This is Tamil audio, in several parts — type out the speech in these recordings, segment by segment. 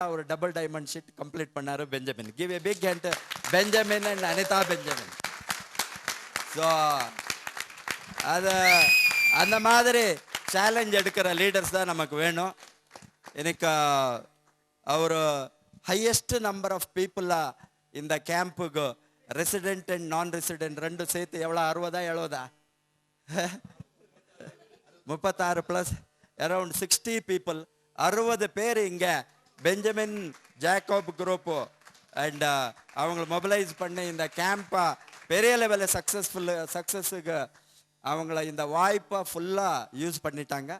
ஒரு டபுள் டைமண்ட் ஷீட் கம்ப்ளீட் பண்ணாரு Benjamin. Give a big hand Benjamin and Anitha Benjamin. So அது அந்த மாதிரி சேலஞ்ச் எடுக்கிற லீடர்ஸ் தான் நமக்கு வேணும். எனக்கு அவர் ஹையஸ்ட் நம்பர் ஆஃப் பீப்புளாக இந்த கேம்புக்கு ரெசிடென்ட் அண்ட் நான் ரெசிடென்ட் ரெண்டு சேர்த்து எவ்வளோ 60 70 36 ப்ளஸ் அரவுண்ட் 60 பீப்புள் 60 பேர் இங்கே பெஞ்சமின் ஜேக்கப் குரூப்பு அண்ட் அவங்கள மொபிலைஸ் பண்ணி இந்த கேம்பை பெரிய லெவலில் சக்ஸஸுக்கு அவங்கள இந்த வாய்ப்பை ஃபுல்லாக யூஸ் பண்ணிட்டாங்க.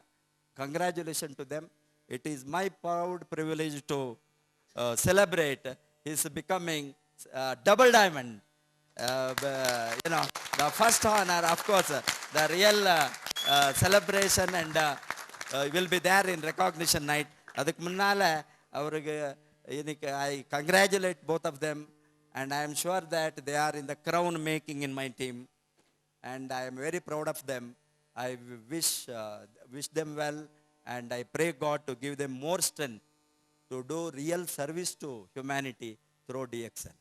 Congratulation to them. It is my proud privilege to celebrate his becoming double diamond. The first honor, of course, the real celebration and will be there in recognition night. அதுக்கு முன்னால அவருக்கு இன்னைக்கு I congratulate both of them and I am sure that they are in the crown making in my team and I am very proud of them. I wish them well. And I pray God to give them more strength to do real service to humanity through DXN.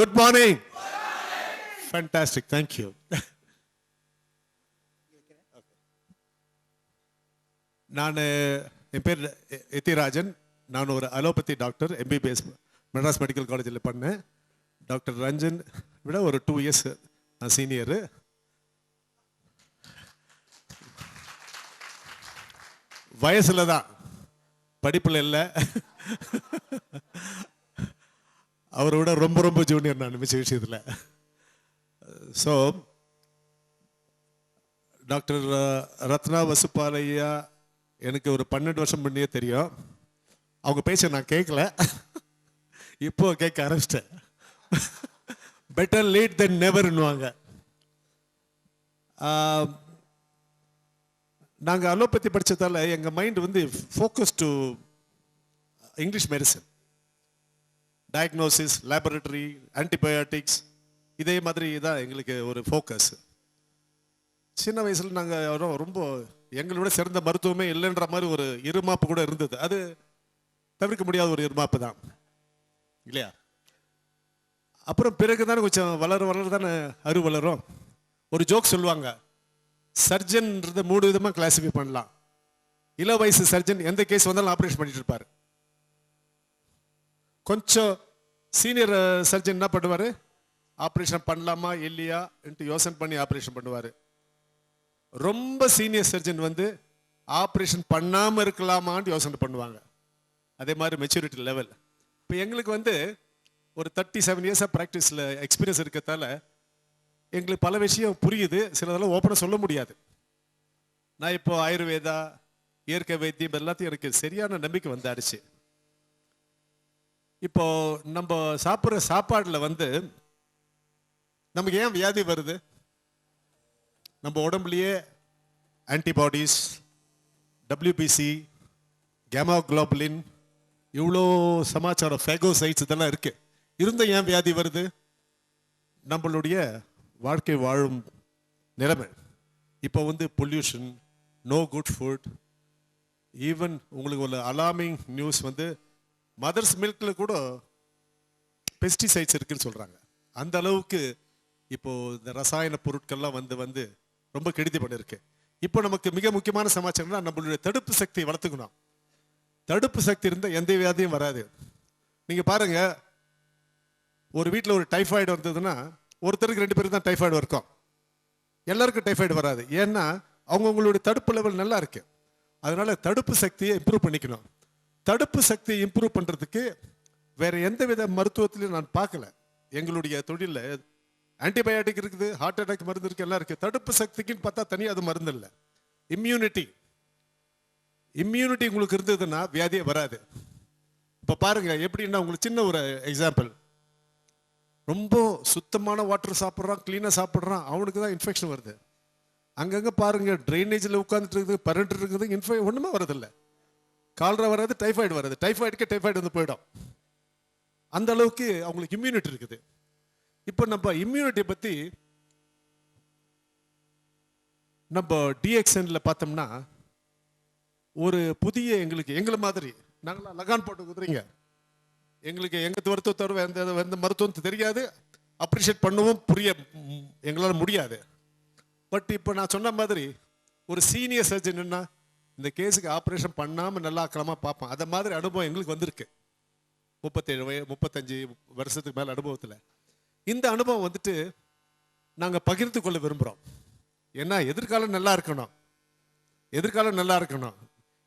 Good morning. Fantastic. Thank you. நான் என் பேர் எத்திராஜன். நான் ஒரு allopathy doctor, MBBS Madras medical காலேஜில் பண்ணேன். டாக்டர் ரஞ்சன் விட ஒரு 2 இயர்ஸ் நான் சீனியரு. வயசில் தான், படிப்பில் இல்லை. அவரோட ரொம்ப ரொம்ப ஜூனியர் நான் மிச்ச விஷயத்தில். ஸோ டாக்டர் ரத்னா வசுப்பாலையா எனக்கு ஒரு 12 வருஷம் முன்னே தெரியும். அவங்க பேச்ச நான் கேட்கல, இப்போ கேட்க ஆரம்பிச்சிட்டேன். பெட்டர் லேட் தென் நெவர்னுவாங்க. நாங்கள் அலோபதி படித்ததால் எங்கள் மைண்ட் வந்து focus to English medicine, diagnosis, laboratory, antibiotics, இதே மாதிரி தான் எங்களுக்கு ஒரு ஃபோக்கஸ். சின்ன வயசில் நாங்கள் ரொம்ப எங்களோட சிறந்த மருத்துவமே இல்லைன்ற மாதிரி ஒரு இருமாப்பு கூட இருந்தது. அது தவிர்க்க முடியாத ஒரு இருமாப்பு தான் இல்லையா? அப்புறம் பிறகு தானே கொஞ்சம் வளர தானே அறிவு வளரும். ஒரு ஜோக் சொல்லுவாங்க, சர்ஜன்ன்றதை 3 விதமாக கிளாஸிஃபை பண்ணலாம். இள வயசு சர்ஜன் எந்த கேஸ் வந்தாலும் ஆப்ரேஷன் பண்ணிட்டு இருப்பார். கொஞ்சம் சீனியர் சர்ஜன் என்ன பண்ணுவார், ஆப்ரேஷன் பண்ணலாமா இல்லையா என்று யோசனை பண்ணி ஆப்ரேஷன் பண்ணுவார். ரொம்ப சீனியர் சர்ஜன் வந்து ஆப்ரேஷன் பண்ணாமல் இருக்கலாமான்னு யோசனை பண்ணுவாங்க. அதே மாதிரி மெச்சூரிட்டி லெவல். இப்போ எங்களுக்கு வந்து ஒரு 37 இயர்ஸாக ப்ராக்டிஸில் எக்ஸ்பீரியன்ஸ் இருக்கிறதால எங்களுக்கு பல விஷயம் புரியுது, சிலதெல்லாம் ஓப்பனாக சொல்ல முடியாது. நான் இப்போ ஆயுர்வேதா, இயற்கை வைத்தியம் எல்லாத்தையும் எனக்கு சரியான நம்பிக்கை வந்தாடுச்சு. இப்போ நம்ம சாப்பிட்ற சாப்பாடில் வந்து நமக்கு ஏன் வியாதி வருது? நம்ம உடம்புலையே ஆன்டிபாடிஸ், WBC, கேமோகுளோபுலின், இவ்வளோ சமாச்சாரம், ஃபேகோசைட்ஸ் இதெல்லாம் இருக்கு. இருந்த ஏன் வியாதி வருது? நம்மளுடைய வாழ்க்கை வாழும் நிலைமை. இப்போ வந்து pollution, no good food, even உங்களுக்கு ஒரு அலார்மிங் நியூஸ் வந்து மதர்ஸ் மில்கில் கூட பெஸ்டிசைட்ஸ் இருக்குன்னு சொல்கிறாங்க. அந்த அளவுக்கு இப்போது இந்த ரசாயன பொருட்கள்லாம் வந்து ரொம்ப கெடுதி பண்ணியிருக்கு. இப்போ நமக்கு மிக முக்கியமான சமாச்சாரம்னா நம்மளுடைய தடுப்பு சக்தியை வளர்த்துக்கணும். தடுப்பு சக்தி இருந்தால் எந்த வியாதியும் வராது. நீங்கள் பாருங்கள், ஒரு வீட்டில் ஒரு டைஃபாய்டு வந்ததுன்னா ஒருத்தருக்கு 2 பேருக்கு தான் டைஃபாய்டு இருக்கும், எல்லாருக்கும் டைஃபாய்டு வராது. ஏன்னா அவங்கவுங்களுடைய தடுப்பு லெவல் நல்லா இருக்கு. அதனால தடுப்பு சக்தியை இம்ப்ரூவ் பண்ணிக்கணும். தடுப்பு சக்தியை இம்ப்ரூவ் பண்ணுறதுக்கு வேற எந்த வித மருத்துவத்திலையும் நான் பார்க்கல. எங்களுடைய தொழிலில் ஆன்டிபயோட்டிக் இருக்குது, ஹார்ட் அட்டாக் மருந்து இருக்குது, எல்லாம் இருக்குது. தடுப்பு சக்திக்குன்னு பார்த்தா தனியாக அது மருந்து இல்லை. இம்யூனிட்டி, இம்யூனிட்டி உங்களுக்கு இருந்ததுன்னா வியாதியே வராது. இப்போ பாருங்க எப்படின்னா, உங்களுக்கு சின்ன ஒரு எக்ஸாம்பிள். ரொம்ப சுத்தமான வாட்டர் சாப்பிட்றான், க்ளீனாக சாப்பிட்றான், அவனுக்கு தான் இன்ஃபெக்ஷன் வருது. அங்கங்கே பாருங்க ட்ரைனேஜில் உட்காந்துட்டு இருக்குது, பரண்ட் இருக்குது, ஒன்றுமே வரதில்லை. கால்ரா வராது, டைஃபாய்டு வராது. டைஃபாய்டுக்கே டைஃபாய்டு வந்து போயிடும். அந்த அளவுக்கு அவங்களுக்கு இம்யூனிட்டி இருக்குது. இப்போ நம்ம இம்யூனிட்டியை பற்றி நம்ம டிஎக்ஸ்என்ல பார்த்தோம்னா, ஒரு புதிய எங்களை மாதிரி நாங்களாம் லகான் போட்டு குதிரைங்க. எங்களுக்கு எங்கள் மருத்துவ தவிர எந்த மருத்துவம் தெரியாது, அப்ரிஷியேட் பண்ணவும் எங்களால் முடியாது. பட் இப்போ நான் சொன்ன மாதிரி ஒரு சீனியர் சர்ஜன்னா இந்த கேஸுக்கு ஆப்ரேஷன் பண்ணாமல் நல்லா ஆக்கலாமா பார்ப்பேன். அந்த மாதிரி அனுபவம் எங்களுக்கு வந்திருக்கு 35 வருஷத்துக்கு மேலே அனுபவத்தில். இந்த அனுபவம் வந்துட்டு நாங்கள் பகிர்ந்து கொள்ள விரும்புகிறோம். ஏன்னா எதிர்காலம் நல்லா இருக்கணும்,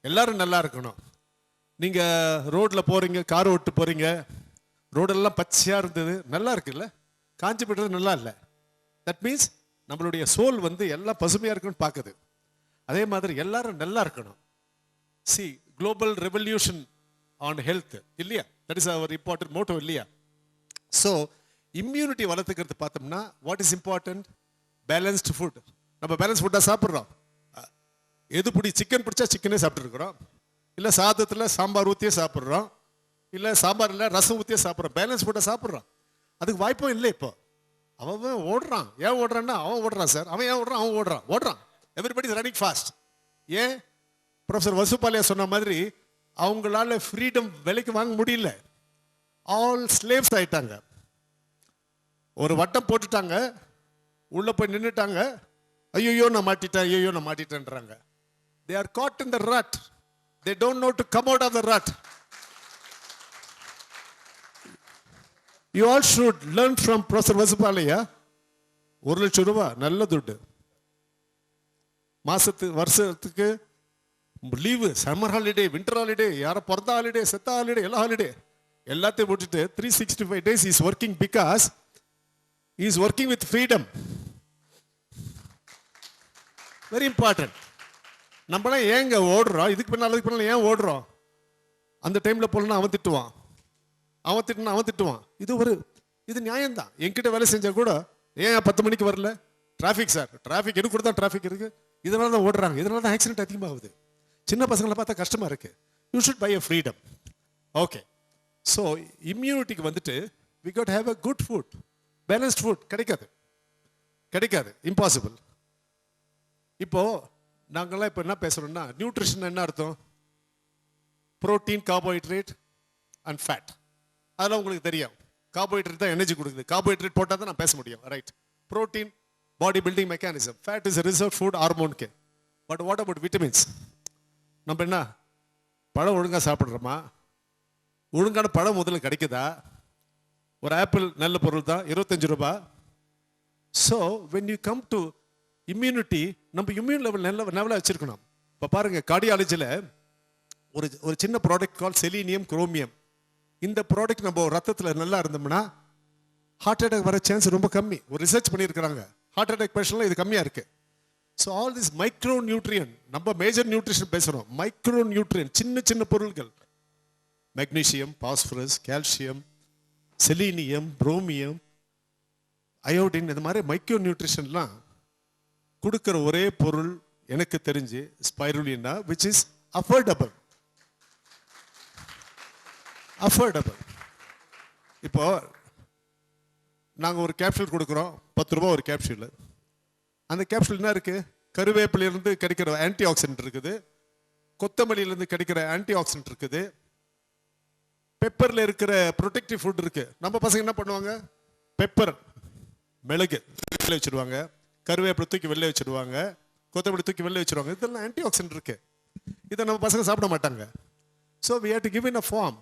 எல்லாரும் நல்லா இருக்கணும். நீங்கள் ரோட்டில் போகிறீங்க, கார் ஓட்டு போகிறீங்க, ரோடெல்லாம் பச்சையாக இருந்தது, நல்லா இருக்குல்ல, காஞ்சி போய்ட்டது நல்லா இல்லை. தட் மீன்ஸ் நம்மளுடைய சோல் வந்து எல்லாம் பசுமையாக இருக்குன்னு பார்க்குது. அதே மாதிரி எல்லாரும் நல்லா இருக்கணும். See global revolution on health இல்லையா, that is our important motto இல்லையா. ஸோ இம்யூனிட்டி வளர்த்துக்கிறது பார்த்தோம்னா what is important? Balanced food. நம்ம பேலன்ஸ் ஃபுட்டாக சாப்பிட்றோம். எது சிக்கன் பிடிச்சா சிக்கனே சாப்பிட்ருக்குறோம், இல்லை சாதத்தில் சாம்பார் ஊற்றியே சாப்பிட்றோம், இல்லை சாம்பாரில் ரசம் ஊற்றியே சாப்பிட்றோம். பேலன்ஸ் ஃபுட்டை சாப்பிட்றோம். அதுக்கு வாய்ப்பும் இல்லை. இப்போ அவன் ஓடுறான். ஏன் ஓடுறான்னா அவன் ஓடுறான் சார், அவன் ஏன் ஓடுறான், அவன் ஓடுறான். Everybody is running fast. ஏன்? ப்ரொஃபஸர் வசுபாலியா சொன்ன மாதிரி அவங்களால ஃப்ரீடம் விலைக்கு வாங்க முடியல. ஆல் ஸ்லேவ்ஸ் ஆயிட்டாங்க. ஒரு வட்டம் போட்டுட்டாங்க, உள்ள போய் நின்றுட்டாங்க. ஐயோ நான் மாட்டிட்டேன்றாங்க. They are caught in the rut. They don't know to come out of the rut. You all should learn from Professor Vasupalaya. 1 லட்சம் ரூபாய் நல்ல துட்டு. வருஷத்துக்கு leave, summer holiday, winter holiday, யார பிறந்த ஹாலிடே, செத்த ஹாலிடே, எல்லா ஹாலிடே எல்லாத்தையும் விட்டுட்டு 365 days is working because is working with freedom. Very important. நம்மளாம் ஏங்க ஓடுறோம்? இதுக்கு பின்னால் ஏன் ஓடுறோம்? அந்த டைமில் போலன்னா அவன் திட்டுவான். இது நியாயம்தான். என்கிட்ட வேலை செஞ்சா கூட ஏன் 10 மணிக்கு வரல? டிராஃபிக் சார், டிராஃபிக் எனக்கு கூட தான் டிராஃபிக் இருக்கு, இதனால தான் ஓடுறாங்க, இதனால தான் ஆக்சிடென்ட் அதிகமாகுது. சின்ன பசங்களை பார்த்தா கஷ்டமா இருக்கு. You should buy a freedom. Okay, so இம்யூனிட்டிக்கு வந்துட்டு we got have a good food, balanced food. கிடைக்காது, இம்பாசிபிள். இப்போ நாங்கள்லாம் இப்போ என்ன பேசுறோம்னா, நியூட்ரிஷன் என்ன அர்த்தம்? Protein, carbohydrate and fat. அதெல்லாம் உங்களுக்கு தெரியும். கார்போஹைட்ரேட் தான் எனர்ஜி கொடுக்குது. கார்போஹைட்ரேட் போட்டால் தான் நான் பேச முடியும், right? Protein body building mechanism, fat is reserve food ஹார்மோன்க்கு. But what about vitamins? நம்ம என்ன பழம் ஒழுங்காக சாப்பிட்றோமா? ஒழுங்கான பழம் முதல்ல கிடைக்குதா? ஒரு ஆப்பிள் நல்ல பொருள் தான், 25 ரூபாய். So when you come to immunity, நம்ம இம்யூன் லெவல் லெவலாக வச்சிருக்கணும். இப்போ பாருங்க, கார்டியாலஜியில் ஒரு சின்ன ப்ராடக்ட் கால் செலீனியம் குரோமியம். இந்த ப்ராடக்ட் நம்ம ரத்தத்தில் நல்லா இருந்தோம்னா ஹார்ட் அட்டாக் வர சான்ஸ் ரொம்ப கம்மி. ஒரு ரிசர்ச் பண்ணியிருக்கிறாங்க, ஹார்ட் அட்டாக் பேஷண்ட்லாம் இது கம்மியாக இருக்கு. So all this micro nutrient, நம்ம மேஜர் நியூட்ரிஷன் பேசுகிறோம், மைக்ரோ நியூட்ரியன் சின்ன பொருள்கள், magnesium, phosphorus, calcium, selenium, bromium, iodine, இந்த மாதிரி மைக்ரோ நியூட்ரிஷன்லாம் கொடுக்குற ஒரே பொருள் எனக்கு தெரிஞ்சு ஸ்பைருலினா, விச் இஸ் அஃபோர்டபுள். இப்போ நாங்கள் ஒரு கேப்சூல் கொடுக்குறோம், 10 ரூபா ஒரு கேப்சூல். அந்த கேப்சூல் என்ன இருக்கு? கருவேப்பிலிருந்து கிடைக்கிற ஆன்டி ஆக்சிடென்ட் இருக்குது, கொத்தமல்லியிலிருந்து கிடைக்கிற ஆன்டி ஆக்சிடென்ட் இருக்குது, பெப்பர்ல இருக்கிற ப்ரொடெக்டிவ் ஃபுட் இருக்கு. நம்ம பசங்க என்ன பண்ணுவாங்க? பெப்பர், மிளகு வெளில வச்சிடுவாங்க, கருவேப்பிலை தூக்கி வெளில வச்சிடுவாங்க, கொத்தமல்லி தூக்கி வெளில வச்சிடுவாங்க. இதெல்லாம் ஆன்டி ஆக்சிடென்ட் இருக்கு. இதை நம்ம பசங்க சாப்பிட மாட்டாங்க. So we have to give in a form.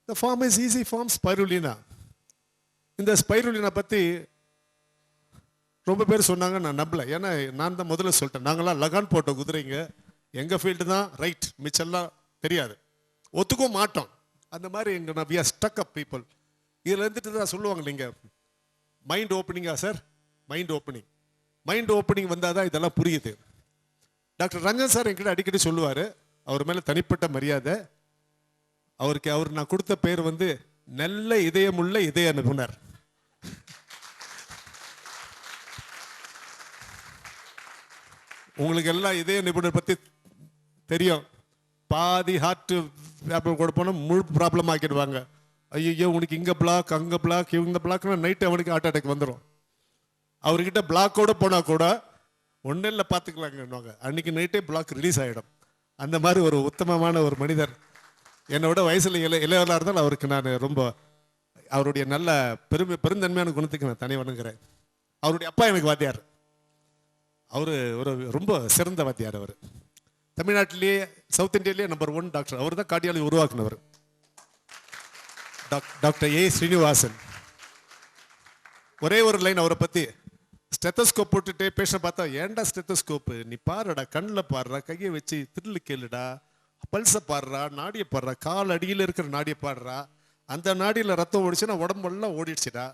The form is easy form, spirulina. இந்த ஸ்பைருலினா பற்றி ரொம்ப பேர் சொன்னாங்க, நான் நம்பல. ஏன்னா நான் தான் முதல்ல சொல்லிட்டேன், நாங்களாம் லகான் போட்ட குதிரைங்க, எங்கள் ஃபீல்டு தான் ரைட், மிச்செல்லாம் தெரியாது, ஒத்துக்கவும் மாட்டோம். அந்த மாதிரி எங்கள் we are stuck up people. இதில் இருந்துட்டு தான் சொல்லுவாங்க, நீங்கள் மைண்ட் ஓப்பனிங்கா சார்? மைண்ட் ஓப்பனிங் வந்தால் தான் இதெல்லாம் புரியுது. டாக்டர் ரஞ்சன் சார் என்கிட்ட அடிக்கடி சொல்லுவார், அவர் மேல தனிப்பட்ட மரியாதை. அவர் நான் கொடுத்த பேர் வந்து நல்ல இதயமுள்ள இதய நிபுணர். உங்களுக்கு எல்லாம் இதய நிபுணர் பத்தி தெரியும். பாதி ஹார்ட் ப்ராப்ளம் கூட போனால் முழு ப்ராப்ளம் ஆக்கிடுவாங்க. ஐயோ உனக்கு இங்கே பிளாக் அங்கே பிளாக் இவங்க பிளாக்னா நைட்டு அவனுக்கு ஹார்ட் அட்டாக் வந்துடும். அவர்கிட்ட பிளாக்கோட போனால் கூட ஒன்றும் இல்லை பார்த்துக்கலாங்கன்னுவாங்க. அன்னைக்கு நைட்டே பிளாக் ரிலீஸ் ஆகிடும். அந்த மாதிரி ஒரு உத்தமமான ஒரு மனிதர். என்னோட வயசில் இளையவராக இருந்தாலும் அவருக்கு நான் ரொம்ப அவருடைய நல்ல பெருந்தன்மையான குணத்துக்கு நான் தனி வணங்குறேன். அவருடைய அப்பா எனக்கு வாத்தியார். அவர் ஒரு ரொம்ப சிறந்த வாத்தியார். அவர் தமிழ்நாட்டிலேயே சவுத் இந்தியாவிலேயே நம்பர் 1 டாக்டர். அவர் தான் கார்டியாலஜி உருவாக்குனவர். Doctor A Srinivasan. ஒரே ஒரு லைன் அவரை பற்றி, ஸ்டெத்தஸ்கோப் போட்டுட்டு பேஷண்ட் பார்த்தா, ஏன்டா ஸ்டெத்தஸ்கோப்பு, நீ பாருடா, கண்ணில் பாடுறா, கையை வச்சு திருளு கேளுடா, பல்ஸை பாடுறா, நாடியை பாடுறா, கால் அடியில் இருக்கிற நாடியை பாடுறா, அந்த நாடியில் ரத்தம் ஓடிச்சுன்னா உடம்பெல்லாம் ஓடிடுச்சுடா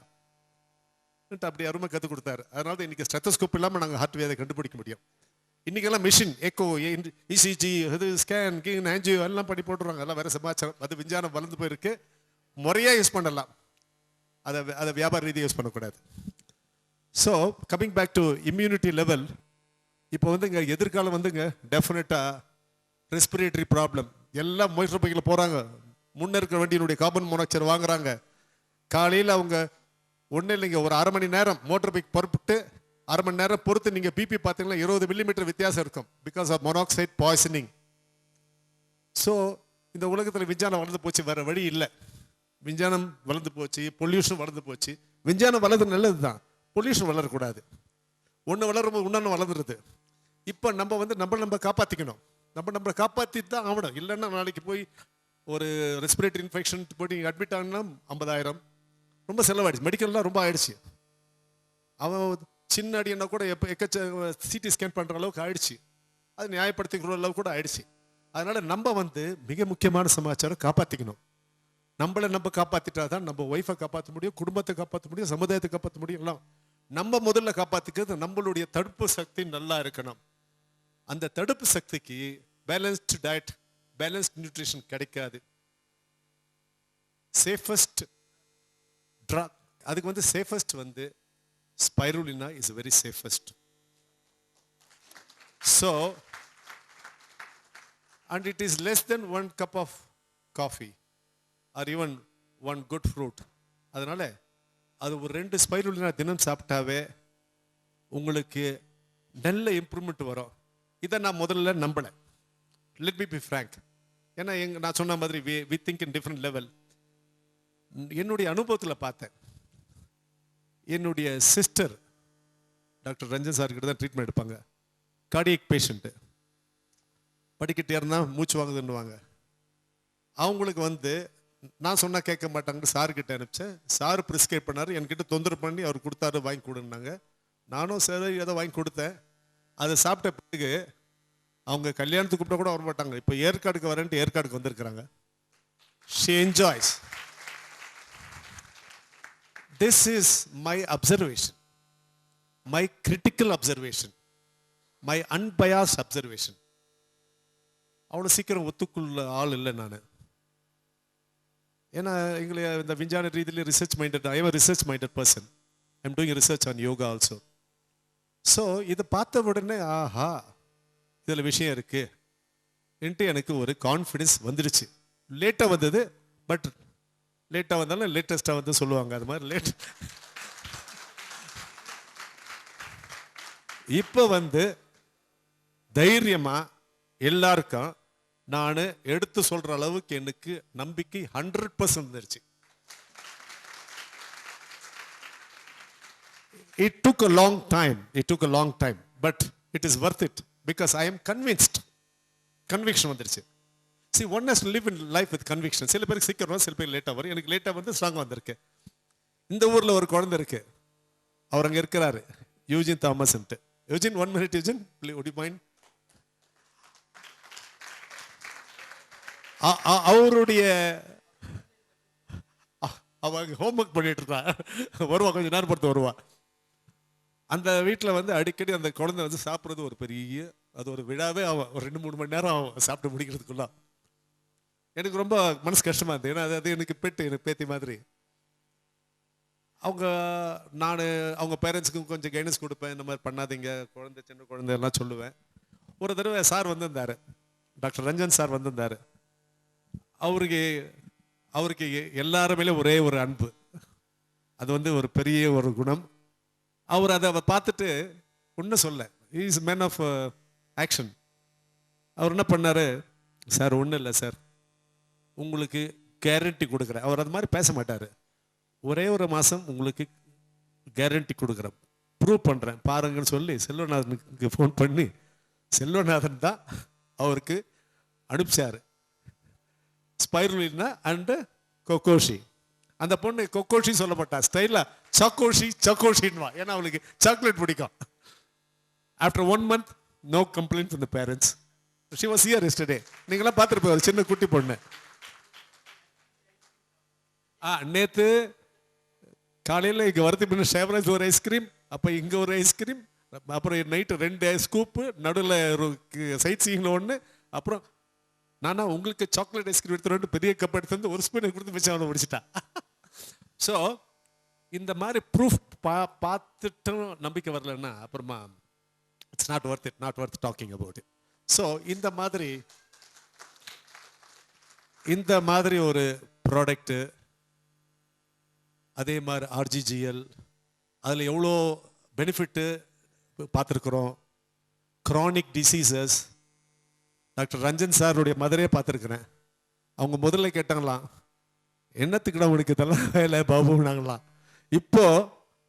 அப்படி அருமை கற்றுக் கொடுத்தாரு. அதனால தான் இன்னைக்கு ஸ்டெத்தஸ்கோப் இல்லாமல் நாங்கள் ஹார்ட் வியாதியை கண்டுபிடிக்க முடியும். இன்றைக்கெல்லாம் மிஷின் எக்கோ, இசிஜி, இது ஸ்கேன், கீன், ஆன்ஜியோ எல்லாம் பண்ணி போட்டுருவாங்க. அதெல்லாம் வேறு சமாச்சாரம். அது விஞ்ஞானம் வளர்ந்து போயிருக்கு. முறையாக யூஸ் பண்ணலாம், அதை வியாபார ரீதியாக யூஸ் பண்ணக்கூடாது. So coming back to immunity level, இப்போ வந்துங்க எதிர்காலம் வந்துங்க டெஃபினட்டாக ரெஸ்பிரேட்டரி ப்ராப்ளம் எல்லாம் மோட்டார் பைக்கில் போகிறாங்க. முன்னே இருக்கிற வண்டியினுடைய கார்பன் மோனாக்சைடு வாங்குறாங்க. காலையில் அவங்க ஒன்றும் இல்லைங்க, ஒரு 1/2 மணி நேரம் மோட்டார் பைக் புறப்பட்டு 1/2 மணி நேரம் பொறுத்து நீங்கள் பிபி பார்த்தீங்கன்னா 20 மில்லிமீட்டர் வித்தியாசம் இருக்கும். Because of monoxide poisoning. So இந்த உலகத்தில் விஞ்ஞானம் வளர்ந்து போச்சு, வேறு வழி இல்லை. விஞ்ஞானம் வளர்ந்து போச்சு, பொல்யூஷன் வளர்ந்து போச்சு. விஞ்ஞானம் வளர்ந்து நல்லது தான், பொல்யூஷன் வளரக்கூடாது. ஒன்று வளரும்போது இன்னொன்று வளர்ந்துருது. இப்போ நம்ம வந்து நம்ம காப்பாற்றிக்கணும். நம்ம காப்பாற்றி தான் ஆகணும். இல்லைன்னா நாளைக்கு போய் ஒரு ரெஸ்பிரேட்டரி இன்ஃபெக்ஷன் போய் அட்மிட் ஆகினா 50,000 ரொம்ப செலவாயிடுச்சு. மெடிக்கல்லாம் ரொம்ப ஆயிடுச்சு. அவன் சின்ன அடினா கூட சிடி ஸ்கேன் பண்ணுற அளவுக்கு ஆயிடுச்சு. அது நியாயப்படுத்திக்கிற அளவுக்கு கூட ஆயிடுச்சு. அதனால நம்ம வந்து மிக முக்கியமான சமாச்சாரம் காப்பாற்றிக்கணும். நம்ம காப்பாற்றிட்டா தான் நம்ம ஒய்ஃபை காப்பாற்ற முடியும், குடும்பத்தை காப்பாற்ற முடியும், சமுதாயத்தை காப்பாற்ற முடியும். எல்லாம் நம்ம முதல்ல காப்பாற்றிக்கிறது. நம்மளுடைய தடுப்பு சக்தி நல்லா இருக்கணும். அந்த தடுப்பு சக்திக்கு பேலன்ஸ்டு டயட், பேலன்ஸ்ட் நியூட்ரிஷன் கிடைக்காது. சேஃபஸ்ட் ட்ரக், அதுக்கு வந்து சேஃபஸ்ட் வந்து spirulina is very safest. So and it is less than 1 cup of coffee or even 1 good fruit. அதனால அது ஒரு 2 ஸ்பைருலினா தினம் சாப்பிட்டாவே உங்களுக்கு நல்ல இம்ப்ரூவ்மெண்ட் வரும். இதை நான் முதல்ல நம்பலை. Let me be frank. ஏன்னா நான் சொன்ன மாதிரி we think in different level. என்னுடைய அனுபவத்தில் பார்த்தேன். என்னுடைய சிஸ்டர் டாக்டர் ரஞ்சன் சார்கிட்ட தான் ட்ரீட்மெண்ட் எடுப்பாங்க. கார்டியக் பேஷண்ட்டு, படிக்கிட்டே இருந்தால் மூச்சு வாங்குதுன்னுவாங்க. அவங்களுக்கு வந்து நான் சொன்னால் கேட்க மாட்டாங்கன்னு சார்கிட்ட அனுப்பிச்சேன். சார் ப்ரிஸ்கிரைப் பண்ணார், என்கிட்ட தொந்தரவு பண்ணி அவர் கொடுத்தாரு, வாங்கி கொடுன்னாங்க. நானும் சரி ஏதோ வாங்கி கொடுத்தேன். அதை சாப்பிட்ட பிறகு அவங்க கல்யாணத்துக்கு கூப்பிட்ட கூட வர மாட்டாங்க. இப்போ ஏற்காடுக்கு வரேன்ட்டு ஏற்காடுக்கு வந்திருக்கிறாங்க. She enjoys. This is my observation, my critical observation, my unbiased observation. அவ்வளோ சீக்கிரம் ஒத்துக்குள்ள ஆள் இல்லை நான். ஏன்னா எங்களை இந்த விஞ்ஞான ரீதியில் research minded, I am research minded person. I am doing research on yoga also. So இதை பார்த்த உடனே ஆஹா இதில் விஷயம் இருக்கு என்று எனக்கு ஒரு கான்ஃபிடென்ஸ் வந்துடுச்சு. லேட்டாக வந்தது, பட் லேட்டாக வந்தாலும் லேட்டஸ்டாக வந்து சொல்லுவாங்க. அது மாதிரி லேட். இப்போ வந்து தைரியமாக எல்லாருக்கும் நான் எடுத்து சொல்கிற அளவுக்கு எனக்கு நம்பிக்கை 100% வந்துருச்சு. It took a long time, but it is worth it because I am convinced. Conviction வந்துருச்சு. See, one has to live in life with conviction. சில பேருக்கு சீக்கிரம் வரும், சில பேர் லேட்டாக வரும். எனக்கு லேட்டாக வந்து ஸ்ட்ராங்காக வந்திருக்கு. இந்த ஊரில் ஒரு குழந்தை இருக்கு, அவர் அங்கே இருக்கிறாரு, யூஜின் தாமஸ்ன்ட்டு. Eugene, 1 minute Eugene, would you mind? அவருடைய அவங்க ஹோம்ஒர்க் பண்ணிட்டு இருந்தா, வருவா, கொஞ்சம் நேரம் பொறுத்து வருவா. அந்த வீட்டில் வந்து அடிக்கடி அந்த குழந்தை வந்து சாப்பிட்றது ஒரு பெரிய அது ஒரு விழாவே ஆகும், ஒரு 2-3 மணி நேரம் ஆகும் சாப்பிட்டு முடிக்கிறதுக்குள்ள. எனக்கு ரொம்ப மனசு கஷ்டமா இருந்தது. ஏன்னா அது எனக்கு எனக்கு பேத்தி மாதிரி. அவங்க அவங்க பேரண்ட்ஸுக்கும் கொஞ்சம் கைடன்ஸ் கொடுப்பேன், இந்த மாதிரி பண்ணாதீங்க, குழந்தை சின்ன குழந்தை எல்லாம் சொல்லுவேன். ஒரு தடவை சார் வந்திருந்தாரு, டாக்டர் ரஞ்சன் சார் வந்திருந்தாரு. அவருக்கு எல்லாருமே ஒரே ஒரு அன்பு, அது ஒரு பெரிய ஒரு குணம். அவர் அதை பார்த்துட்டு ஒன்றும் சொல்ல, இஸ் மேன் ஆஃப் ஆக்ஷன். அவர் என்ன பண்ணாரு, சார் ஒன்றும் இல்லை சார், உங்களுக்கு கேரண்டி கொடுக்குறேன். அவர் அது மாதிரி பேச மாட்டார். ஒரே ஒரு மாதம் உங்களுக்கு கேரண்டி கொடுக்குறேன், ப்ரூவ் பண்ணுறேன் பாருங்கன்னு சொல்லி செல்வநாதனுக்கு ஃபோன் பண்ணி, செல்வநாதன் தான் அவருக்கு அனுப்பிச்சார் ஸ்பைருலினா அண்டு கொக்கோஷி. அந்த பொண்ணு கொக்கோஷி சொல்ல மாட்டா, ஸ்டைலா சக்கோஷின்வா, ஏன்னா அவளுக்கு சாக்லேட் பிடிக்கும். After 1 month no complaint from the parents. She was here yesterday. நீங்களாம் பார்த்துருப்பீங்க, சின்ன குட்டி பொண்ணு. நேற்று காலையில் இங்கே வரது பின்ன ஷேவராஜ் ஒரு ஐஸ்கிரீம், அப்போ இங்கே ஒரு ஐஸ்கிரீம், அப்புறம் நைட்டு 2 ஸ்கூப்பு, நடுவில் ஒரு சைட் சீயிங்கில் ஒன்று, அப்புறம் நானா உங்களுக்கு சாக்லேட் ஐஸ்கிரீம் எடுத்துட்டு பெரிய கப் எடுத்து வந்து ஒரு ஸ்பூன் கொடுத்து வச்சு அவனை முடிச்சிட்டா. ஸோ இந்த மாதிரி ப்ரூஃப் பார்த்துட்டும் நம்பிக்கை வரலன்னா அப்புறமா it's not worth talking about it. So இந்த மாதிரி ஒரு ப்ராடக்ட்டு, அதே மாதிரி RGGL, அதில் எவ்வளோ பெனிஃபிட்டு பார்த்துருக்குறோம். க்ரானிக் டிசீசஸ், டாக்டர் ரஞ்சன் சாருடைய மதரே பார்த்துருக்குறேன். அவங்க முதல்ல கேட்டாங்களாம், என்னத்துக்குடா உனக்கு இதெல்லாம் வேலை பாபுனாங்களாம். இப்போ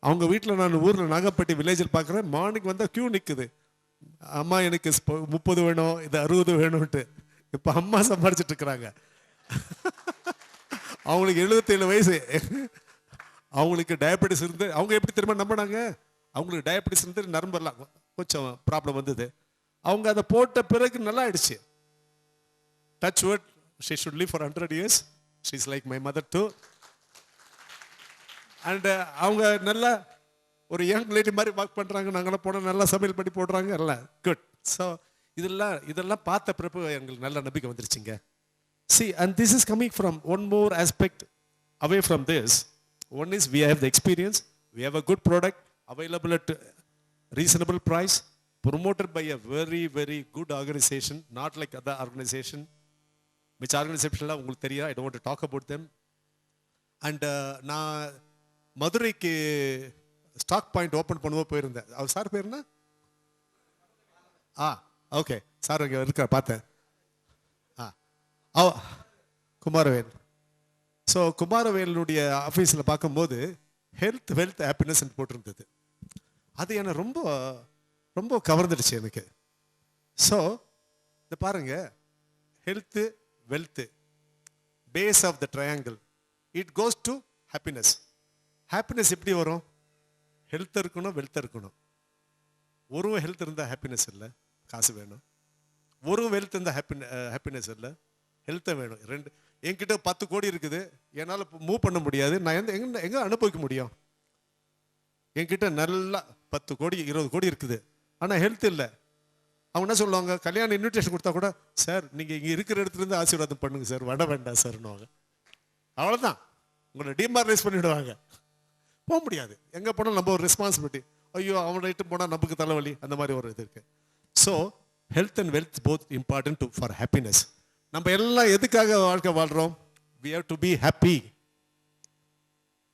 அவங்க வீட்டில் நான் ஊரில் நாகப்பட்டி வில்லேஜில் பார்க்குறேன், மார்னிங் வந்தால் க்யூ நிற்குது, அம்மா எனக்கு 30 வேணும், இது 60 வேணும்ன்ட்டு. இப்போ அம்மா சம்பாதிச்சிட்டு இருக்கிறாங்க. அவங்களுக்கு 77 வயசு. அவங்களுக்கு டயபெட்டிஸ் இருந்து, அவங்க எப்படி திரும்ப நம்பினாங்க, அவங்களுக்கு டயபெட்டிஸ் இருந்து நரம்பெல்லாம் கொஞ்சம் ப்ராப்ளம் வந்தது. அவங்க அதை போட்ட பிறகு நல்லா ஆயிடுச்சு. Touch wood, she should live for 100 years. She is like my mother too. And அவங்க நல்லா ஒரு யங் லேடி மாதிரி ஒர்க் பண்ணுறாங்க. நாங்களாம் போனால் நல்லா சமையல் பண்ணி போடுறாங்க, எல்லாம் குட். ஸோ இதெல்லாம் பார்த்த பிறப்பு எங்களுக்கு நல்ல நம்பிக்கை வந்துருச்சுங்க. See, and this is coming from one more aspect away from this. One is we have the experience, we have a good product available at reasonable price, promoted by a very, very good organization, not like other organization. Which organization உங்களுக்கு தெரியும், I don't want to talk about them. And நான் மதுரைக்கு ஸ்டாக் பாயிண்ட் ஓப்பன் பண்ணுவோம் போயிருந்தேன். அவர் சார் பேர் என்ன? ஓகே, சார் இங்கே இருக்க பார்த்தேன். குமாரவேல். ஸோ குமாரவேலுடைய ஆஃபீஸில் பார்க்கும்போது ஹெல்த் வெல்த் ஹாப்பினஸ் போட்டிருந்தது. அது என்னை ரொம்ப ரொம்ப கவர்ந்துடுச்சு எனக்கு. ஸோ இந்த பாருங்க, health wealth base of the triangle, it goes to happiness. Happiness எப்படி வரும்? ஹெல்த் இருக்கணும், வெல்த் இருக்கணும். ஒரு ஹெல்த் இருந்தால் ஹாப்பினஸ் இல்லை, காசு வேணும். ஒரு வெல்த் இருந்தால் ஹாப்பினஸ் இல்லை, ஹெல்த்தை வேணும். ரெண்டு. என்கிட்ட 10 கோடி இருக்குது, என்னால் மூவ் பண்ண முடியாது, நான் எங்கே அனுபவிக்க முடியும்? என்கிட்ட நல்லா 10 கோடி 20 கோடி இருக்குது, ஆனால் ஹெல்த் இல்லை. அவங்க என்ன சொல்லுவாங்க, கல்யாணம் இன்விடேஷன் கொடுத்தா கூட, சார் நீங்கள் இங்கே இருக்கிற இடத்துலேருந்து ஆசீர்வாதம் பண்ணுங்க சார், வட வேண்டாம் சார்னுவாங்க. அவ்வளோதான், உங்களை டிமாரலைஸ் பண்ணிவிடுவாங்க. போக முடியாது. எங்கே போனால் நம்ம ஒரு ரெஸ்பான்சிபிலிட்டி, ஐயோ அவனை இட்டு போனால் நமக்கு தலைவலி, அந்த மாதிரி ஒரு இது இருக்குது. So health and wealth both important for happiness. நம்ம எல்லாம் எதுக்காக வாழ்க்கை வாழ்கிறோம்? we have to be happy.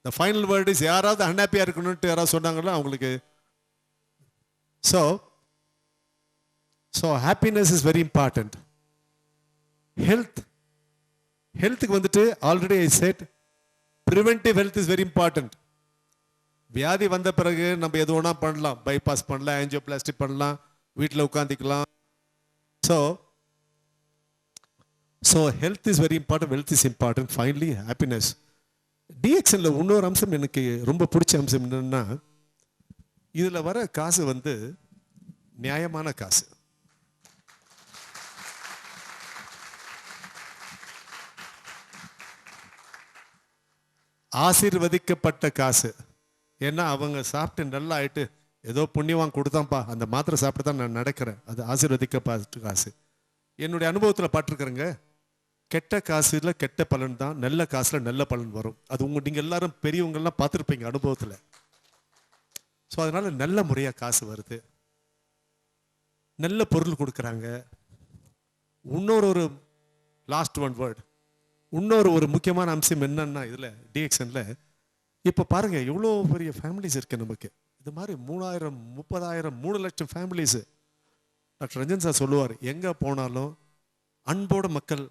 the final word is, யாராவது அன்ஹாப்பியாக இருக்கணும்ட்டு யாராவது சொன்னாங்களோ அவங்களுக்கு. So happiness is very important. ஹெல்த்துக்கு வந்துட்டு already I set, preventive health is very important. வியாதி வந்த பிறகு நம்ம எது வேணா பண்ணலாம், பைபாஸ் பண்ணலாம், ஆஞ்சியோபிளாஸ்டி பண்ணலாம், வீட்டில் உட்காந்துக்கலாம். So health is very important, wealth is important, finally happiness. டிஎக்ஷனில் இன்னொரு அம்சம் எனக்கு ரொம்ப பிடிச்ச அம்சம் என்னன்னா, இதில் வர காசு வந்து நியாயமான காசு. ஆசீர்வதிக்கப்பட்ட காசு. ஏன்னா அவங்க சாப்பிட்டு நல்லா ஆயிட்டு ஏதோ புண்ணியவான் கொடுத்தான்ப்பா, அந்த மாத்திரை சாப்பிட்டு தான் நான் நடக்கிறேன், அது ஆசீர்வதிக்கப்பட்ட காசு. என்னுடைய அனுபவத்தில் பார்த்துருக்குறேங்க, கெட்ட காசுல கெட்ட பலன் தான், நல்ல காசுல நல்ல பலன் வரும். அது நீங்கள் எல்லாரும் பெரியவங்கெல்லாம் பார்த்துருப்பீங்க அனுபவத்தில். ஸோ அதனால நல்ல முறையாக காசு வருது, நல்ல பொருள் கொடுக்குறாங்க. இன்னொரு லாஸ்ட் ஒன் வேர்டு, இன்னொரு முக்கியமான அம்சம் என்னன்னா இதில் டிஎக்ஷனில் இப்போ பாருங்க எவ்வளோ பெரிய ஃபேமிலிஸ் இருக்கு நமக்கு. இது மாதிரி 3000 30,000 3 லட்சம் ஃபேமிலிஸு. டாக்டர் ரஞ்சன் சார் சொல்லுவார், எங்கே போனாலும் அன்போட மக்கள்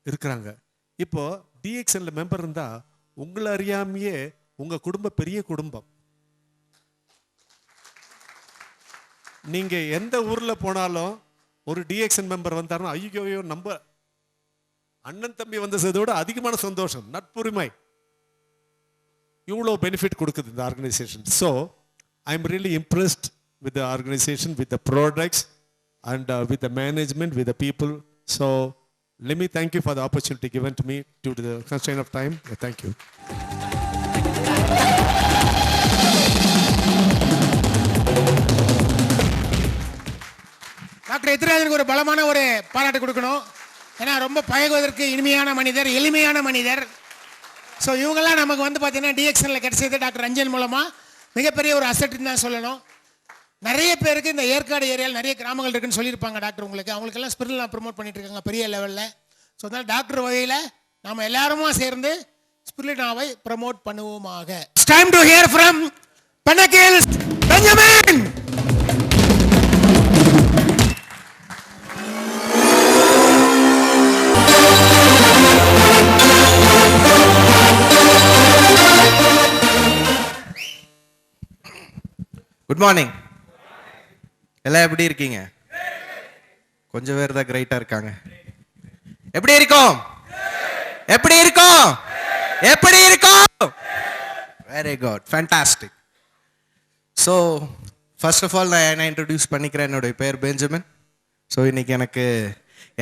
இருக்கிறாங்க. இப்போ டிஎக்ஷனில் மெம்பர் இருந்தால் உங்களை அறியாமையே உங்கள் குடும்பம் பெரிய குடும்பம். நீங்கள் எந்த ஊரில் போனாலும் ஒரு டிஎக்ஷன் மெம்பர் வந்தாருன்னா ஐயோ நம்ம அண்ணன் தம்பி வந்த செய்தோட அதிகமான சந்தோஷம், நட்புரிமை, இவ்வளோ பெனிஃபிட் கொடுக்குது இந்த organisation. So I am really impressed with the organisation, with the products and with the management, with the people. So let me thank you for the opportunity given to me due to the constraint of time. Thank you. Doctor எத்திராஜனுக்கு ஒரு பலமான ஒரு பாராட்டு கொடுக்கணும். ஏன்னா ரொம்ப பழகுவதற்கு இனிமையான மனிதர், எளிமையான மனிதர். ஸோ இவங்கெல்லாம் நமக்கு வந்து பார்த்தீங்கன்னா டிஎக்ஷனில் கிடைச்சது டாக்டர் ரஞ்சன் மூலமாக மிகப்பெரிய ஒரு அசட்டுன்னு தான் சொல்லணும். நிறைய பேருக்கு இந்த ஏற்காடு ஏரியாவில் நிறைய கிராமங்கள் இருக்குன்னு சொல்லியிருப்பாங்க டாக்டர் உங்களுக்கு. அவங்களுக்கெல்லாம் ஸ்பிரிட்ல ப்ரொமோட் பண்ணிட்டு இருக்காங்க பெரிய லெவலில். ஸோ அதனால் டாக்டர் வகையில் நாம் எல்லாருமா சேர்ந்து ஸ்பிரிட்னாவை ப்ரமோட் பண்ணுவோமாக. It's time to hear from Panakil Benjamin. Good morning. எல்லாம் எப்படி இருக்கீங்க? கொஞ்சம் பேர் தான் கிரேட்டா இருக்காங்க. எப்படி இருக்கோம்? எப்படி இருக்கோம்? எப்படி இருக்கோம்? Very good, fantastic. So first of all நான் என்ன இன்ட்ரடியூஸ் பண்ணிக்கிறேன். என்னுடைய பேர் பெஞ்சமின். ஸோ இன்னைக்கு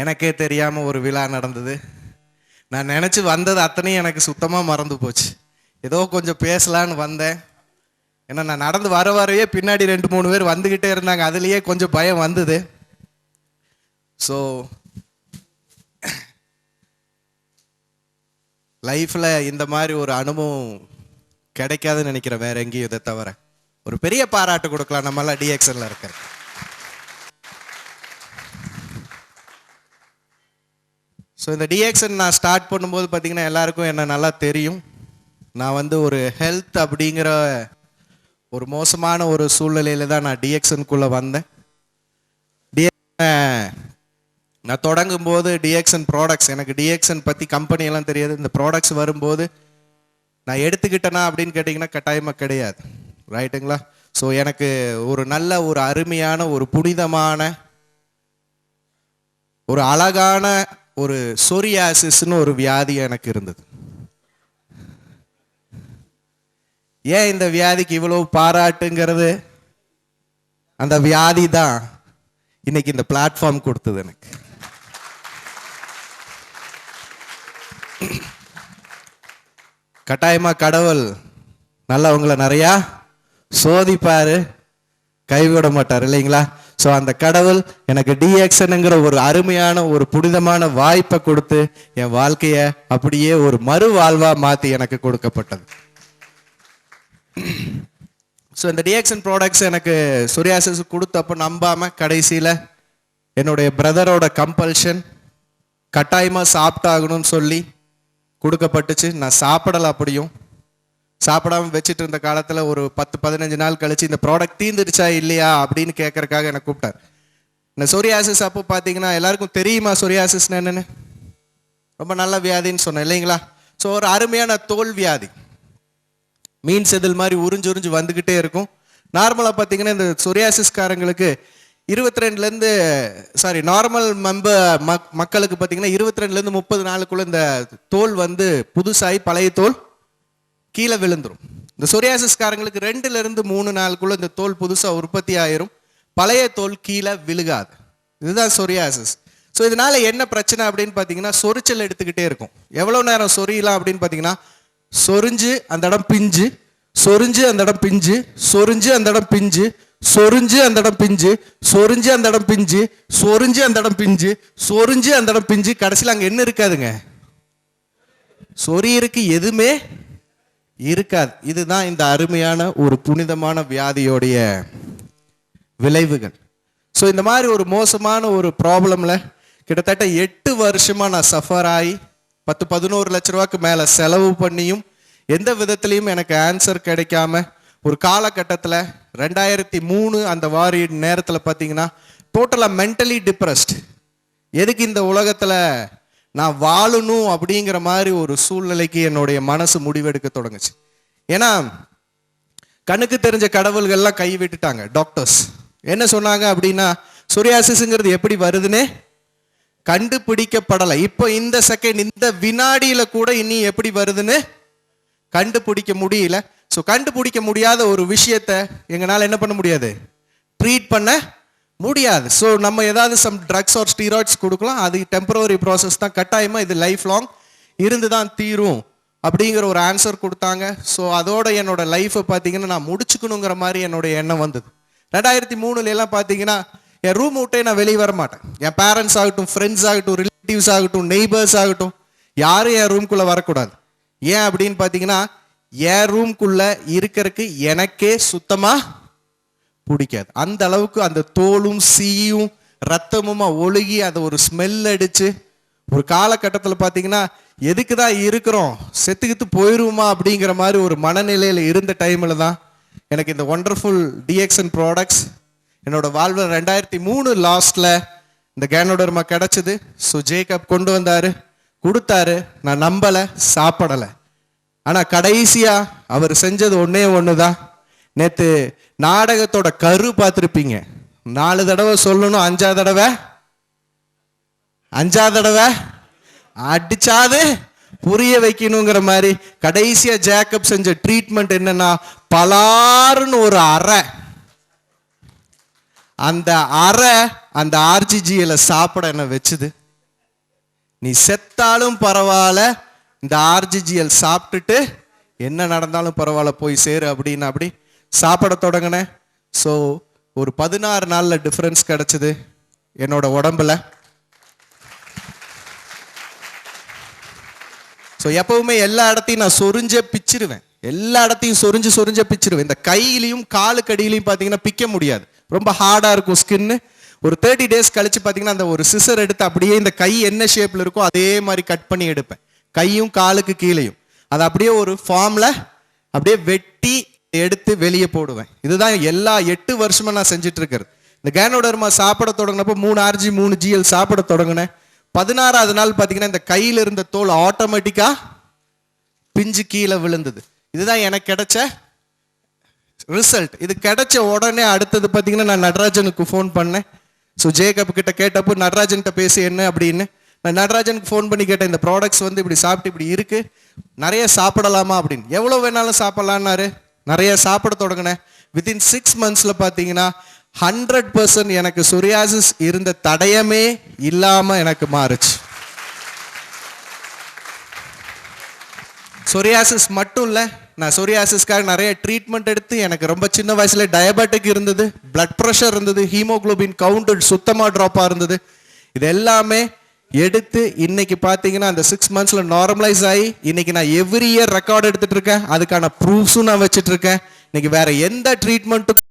எனக்கே தெரியாமல் ஒரு விழா நடந்தது. நான் நினச்சி வந்தது அத்தனையும் எனக்கு சுத்தமாக மறந்து போச்சு. ஏதோ கொஞ்சம் பேசலான்னு வந்தேன். ஏன்னா நான் நடந்து வரவே பின்னாடி 2-3 பேர் வந்துக்கிட்டே இருந்தாங்க. அதுலேயே கொஞ்சம் பயம் வந்தது. ஸோ லைஃப்பில் இந்த மாதிரி ஒரு அனுபவம் கிடைக்காதுன்னு நினைக்கிறேன் வேற எங்கேயும். இதை தவிர ஒரு பெரிய பாராட்டு கொடுக்கலாம் நம்மளாம் டிஎக்ஷனில் இருக்கிற. ஸோ இந்த டிஎக்ஷன் நான் ஸ்டார்ட் பண்ணும்போது பார்த்தீங்கன்னா எல்லாருக்கும் என்ன நல்லா தெரியும். நான் வந்து ஒரு ஹெல்த் அப்படிங்கிற ஒரு மோசமான ஒரு சூழ்நிலையில தான் நான் டிஎக்ஷனுக்குள்ளே வந்தேன். நான் தொடங்கும் போது டிஎக்ஷன் ப்ராடக்ட்ஸ், எனக்கு டிஎக்ஷன் பற்றி கம்பெனியெல்லாம் தெரியாது. இந்த ப்ராடக்ட்ஸ் வரும்போது நான் எடுத்துக்கிட்டேனா அப்படின்னு கேட்டிங்கன்னா கட்டாயமாக கிடையாது, ரைட்டுங்களா? ஸோ எனக்கு ஒரு நல்ல ஒரு அருமையான ஒரு புனிதமான ஒரு அழகான ஒரு சொரியாசிஸ்ன்னு ஒரு வியாதி எனக்கு இருந்தது. ஏன் இந்த வியாதிக்கு இவ்வளவு பாராட்டுங்கிறது, அந்த வியாதி தான் இன்னைக்கு இந்த பிளாட்ஃபார்ம் கொடுத்தது எனக்கு. கட்டாயமா கடவுள் நல்லவங்களை நிறையா சோதிப்பாரு, கைவிட மாட்டார் இல்லைங்களா? ஸோ அந்த கடவுள் எனக்கு டிஎக்ஷனுங்கிற ஒரு அருமையான ஒரு புனிதமான வாய்ப்பை கொடுத்து என் வாழ்க்கையை அப்படியே ஒரு மறுவாழ்வா மாற்றி எனக்கு கொடுக்கப்பட்டது. ஸோ இந்த டிஎக்ஷன் ப்ராடக்ட்ஸ் எனக்கு சொரியாசிஸ் கொடுத்தப்போ நம்பாமல் கடைசியில் என்னுடைய பிரதரோட கம்பல்ஷன் கட்டாயமாக சாப்பிட்டாகணும்னு சொல்லி கொடுக்கப்பட்டுச்சு. நான் சாப்பிடலை. அப்படியும் சாப்பிடாம வச்சுட்டு இருந்த காலத்தில் ஒரு 10-15 நாள் கழிச்சு இந்த ப்ராடக்ட் தீர்ந்துருச்சா இல்லையா அப்படின்னு கேட்கறதுக்காக என்னை கூப்பிட்டார். இந்த சொரியாசிஸ் அப்போ பார்த்தீங்கன்னா எல்லாருக்கும் தெரியுமா சொரியாசிஸ் என்னன்னு? ரொம்ப நல்ல வியாதின்னு சொன்னேன் இல்லைங்களா? ஸோ ஒரு அருமையான தோல் வியாதி, மீன் செதில் மாதிரி உறிஞ்சு வந்துக்கிட்டே இருக்கும். நார்மலாக பார்த்தீங்கன்னா இந்த சொரியாசிஸ்காரங்களுக்கு 22லேருந்து நார்மல் மக்களுக்கு பார்த்தீங்கன்னா 22லேருந்து 30 நாளுக்குள்ள இந்த தோல் வந்து புதுசாகி பழைய தோல் கீழே விழுந்துடும். இந்த சொரியாசிஸ்காரங்களுக்கு 2லேருந்து 3 நாளுக்குள்ள இந்த தோல் புதுசாக உற்பத்தி ஆயிரும், பழைய தோல் கீழே விழுகாது. இதுதான் சொரியாசிஸ். ஸோ இதனால என்ன பிரச்சனை அப்படின்னு பார்த்தீங்கன்னா சொரிச்சல் எடுத்துக்கிட்டே இருக்கும். எவ்வளோ நேரம் சொரியலாம் அப்படின்னு பார்த்தீங்கன்னா சொரிஞ்சு அந்த இடம் பிஞ்சு சொரிஞ்சு அந்த இடம் பிஞ்சு, சொரிஞ்சு அந்த இடம் பிஞ்சு, சொரிஞ்சு அந்த இடம் பிஞ்சு, சொரிஞ்சு அந்த இடம் பிஞ்சு, சொரிஞ்சு அந்த இடம் பிஞ்சு, சொரிஞ்சு அந்த இடம் பிஞ்சு, கடைசியில் அங்கே என்ன இருக்காதுங்க? சொரியருக்கு எதுவுமே இருக்காது. இதுதான் இந்த அருமையான ஒரு புனிதமான வியாதியோடைய விளைவுகள். ஸோ இந்த மாதிரி ஒரு மோசமான ஒரு ப்ராப்ளம்ல கிட்டத்தட்ட 8 வருஷமா நான் சஃபர் ஆகி 10-11 லட்ச ரூபாய்க்கு மேல செலவு பண்ணியும் எந்த விதத்திலையும் எனக்கு ஆன்சர் கிடைக்காம ஒரு காலகட்டத்தில் 2003 அந்த வாரி நேரத்தில் பார்த்தீங்கன்னா டோட்டலாக மென்டலி டிப்ரெஸ்ட். எதுக்கு இந்த உலகத்தில் நான் வாழணும் அப்படிங்கிற மாதிரி ஒரு சூழ்நிலைக்கு என்னுடைய மனசு முடிவெடுக்க தொடங்குச்சு. ஏன்னா கண்ணுக்கு தெரிஞ்ச கடவுள்கள்லாம் கை விட்டுட்டாங்க. டாக்டர்ஸ் என்ன சொன்னாங்க அப்படின்னா, சொரியாசிஸ்ங்கிறது எப்படி வருதுன்னே கண்டுபிடிக்கப்படலை. இப்போ இந்த செகண்ட், இந்த வினாடியில கூட இனி எப்படி வருதுன்னு கண்டுபிடிக்க முடியல. ஸோ கண்டுபிடிக்க முடியாத ஒரு விஷயத்த எங்களால் என்ன பண்ண முடியாது? ட்ரீட் பண்ண முடியாது. ஸோ நம்ம ஏதாவது சம் ட்ரக்ஸ் ஆர் ஸ்டீராய்ட்ஸ் கொடுக்கலாம், அது டெம்பரரி ப்ராசஸ் தான், கட்டாயமாக இது லைஃப் லாங் இருந்து தான் தீரும் அப்படிங்கிற ஒரு ஆன்சர் கொடுத்தாங்க. ஸோ அதோட என்னோட லைஃப்பை பார்த்தீங்கன்னா நான் முடிச்சுக்கணுங்கிற மாதிரி என்னோட எண்ணம் வந்தது. 2003 பார்த்தீங்கன்னா என் ரூம் விட்டே நான் வெளியே வர மாட்டேன். என் பேரண்ட்ஸ் ஆகட்டும், ஃப்ரெண்ட்ஸ் ஆகட்டும், ரிலேட்டிவ்ஸ் ஆகட்டும், நெய்பர்ஸ் ஆகட்டும், யாரும் என் ரூம்குள்ளே வரக்கூடாது. ஏன் அப்படின்னு பார்த்தீங்கன்னா என் ரூம்குள்ளே இருக்கிறதுக்கு எனக்கே சுத்தமாக பிடிக்காது. அந்த அளவுக்கு அந்த தோலும் சீயும் ரத்தமுமா ஒழுகி அதை ஒரு ஸ்மெல் அடிச்சு ஒரு காலகட்டத்தில் பார்த்தீங்கன்னா எதுக்கு தான் இருக்கிறோம், செத்துக்கிட்டு போயிடுவோமா அப்படிங்கிற மாதிரி ஒரு மனநிலையில் இருந்த டைமில் தான் எனக்கு இந்த ஒண்டர்ஃபுல் டிஎக்ஸ்என் ப்ராடக்ட்ஸ் என்னோட வாழ்வில் 2003 லாஸ்டில் இந்த கேனோடர்மா கிடச்சிது. ஸோ ஜேக்கப் கொண்டு வந்தார், கொடுத்தாரு. நான் நம்பலை, சாப்பிடலை. ஆனால் கடைசியாக அவர் செஞ்சது ஒன்றே ஒன்று தான். நேற்று நாடகத்தோட கரு பார்த்துருப்பீங்க. 4 தடவை சொல்லணும், 5ஆவது தடவை அடிச்சாது புரிய வைக்கணுங்கிற மாதிரி கடைசியா ஜேக்கப் செஞ்ச ட்ரீட்மெண்ட் என்னன்னா, பலாருன்னு ஒரு அறை. அந்த அறை அந்த ஆர்ஜிஜியில சாப்பிட என்ன வச்சுது. நீ செத்தாலும் பரவாயில்ல, இந்த ஆர்ஜிஜிஎல் சாப்பிட்டுட்டு என்ன நடந்தாலும் பரவாயில்ல போய் சேரு அப்படின்னு அப்படி சாப்பிட தொடங்கினேன். ஸோ ஒரு 16 நாளில் டிஃப்ரென்ஸ் கிடைச்சிது என்னோட உடம்புல. ஸோ எப்பவுமே எல்லா இடத்தையும் நான் சொரிஞ்சே பிச்சிருவேன், எல்லா இடத்தையும் சொரிஞ்சே பிச்சிருவேன். இந்த கையிலையும் காலுக்கடியிலையும் பார்த்தீங்கன்னா பிக்க முடியாது, ரொம்ப ஹார்டாக இருக்கும் ஸ்கின்னு. ஒரு 30 டேஸ் கழிச்சு பார்த்தீங்கன்னா அந்த ஒரு சிசர் எடுத்து அப்படியே இந்த கை என்ன ஷேப்பில் இருக்கோ அதே மாதிரி கட் பண்ணி எடுப்பேன், கையும் காலுக்கு கீழேயும். அதை அப்படியே ஒரு ஃபார்மில் அப்படியே வெட்டி எடுத்து வெளியே போடுவேன். இதுதான் எல்லா 8 வருஷமா நான் செஞ்சுட்டு இருக்கிறது. இந்த கேனோடர்மா சாப்பிட தொடங்கினப்போ 3 RG 3 GL சாப்பிட தொடங்கினேன். 16ஆவது நாள் பார்த்தீங்கன்னா இந்த கையில் இருந்த தோல் ஆட்டோமேட்டிக்காக பிஞ்சு கீழே விழுந்தது. இதுதான் எனக்கு கிடைச்ச ரிசல்ட். இது கிடைச்ச உடனே அடுத்தது பார்த்தீங்கன்னா நான் நடராஜனுக்கு ஃபோன் பண்ணேன். ஸோ ஜேக்கப் கிட்ட கேட்டப்போ நடராஜன்கிட்ட பேசி என்ன அப்படின்னு நான் நடராஜனுக்கு ஃபோன் பண்ணி கேட்டேன், இந்த ப்ராடக்ட்ஸ் வந்து இப்படி சாப்பிட்டு இப்படி இருக்கு, நிறைய சாப்பிடலாமா அப்படின்னு. எவ்வளோ வேணாலும் சாப்பிடலான்னாரு. நிறைய சாப்பிட தொடங்கினேன். வித்தின் 6 monthsல பார்த்தீங்கன்னா 100% எனக்கு சொரியாசிஸ் இருந்த தடயமே இல்லாம எனக்கு மாறுச்சு. சொரியாசிஸ் மட்டும் இல்லை, நான் சொரியாசிஸ்க்காக நிறைய ட்ரீட்மெண்ட் எடுத்து எனக்கு ரொம்ப சின்ன வயசுல டயபெட்டிக் இருந்தது, பிளட் ப்ரெஷர் இருந்தது, ஹீமோகுளோபின் கவுண்ட் சுத்தமாக ட்ராப்பாக இருந்தது. இது எல்லாமே எடுத்து இன்னைக்கு பார்த்தீங்கன்னா அந்த 6 monthsல நார்மலைஸ் ஆகி இன்னைக்கு நான் எவ்ரி இயர் ரெக்கார்ட் எடுத்துட்டு இருக்கேன். அதுக்கான ப்ரூஃப்ஸும் நான் வச்சுட்டு இருக்கேன். இன்னைக்கு வேற எந்த ட்ரீட்மெண்ட்டுக்கும்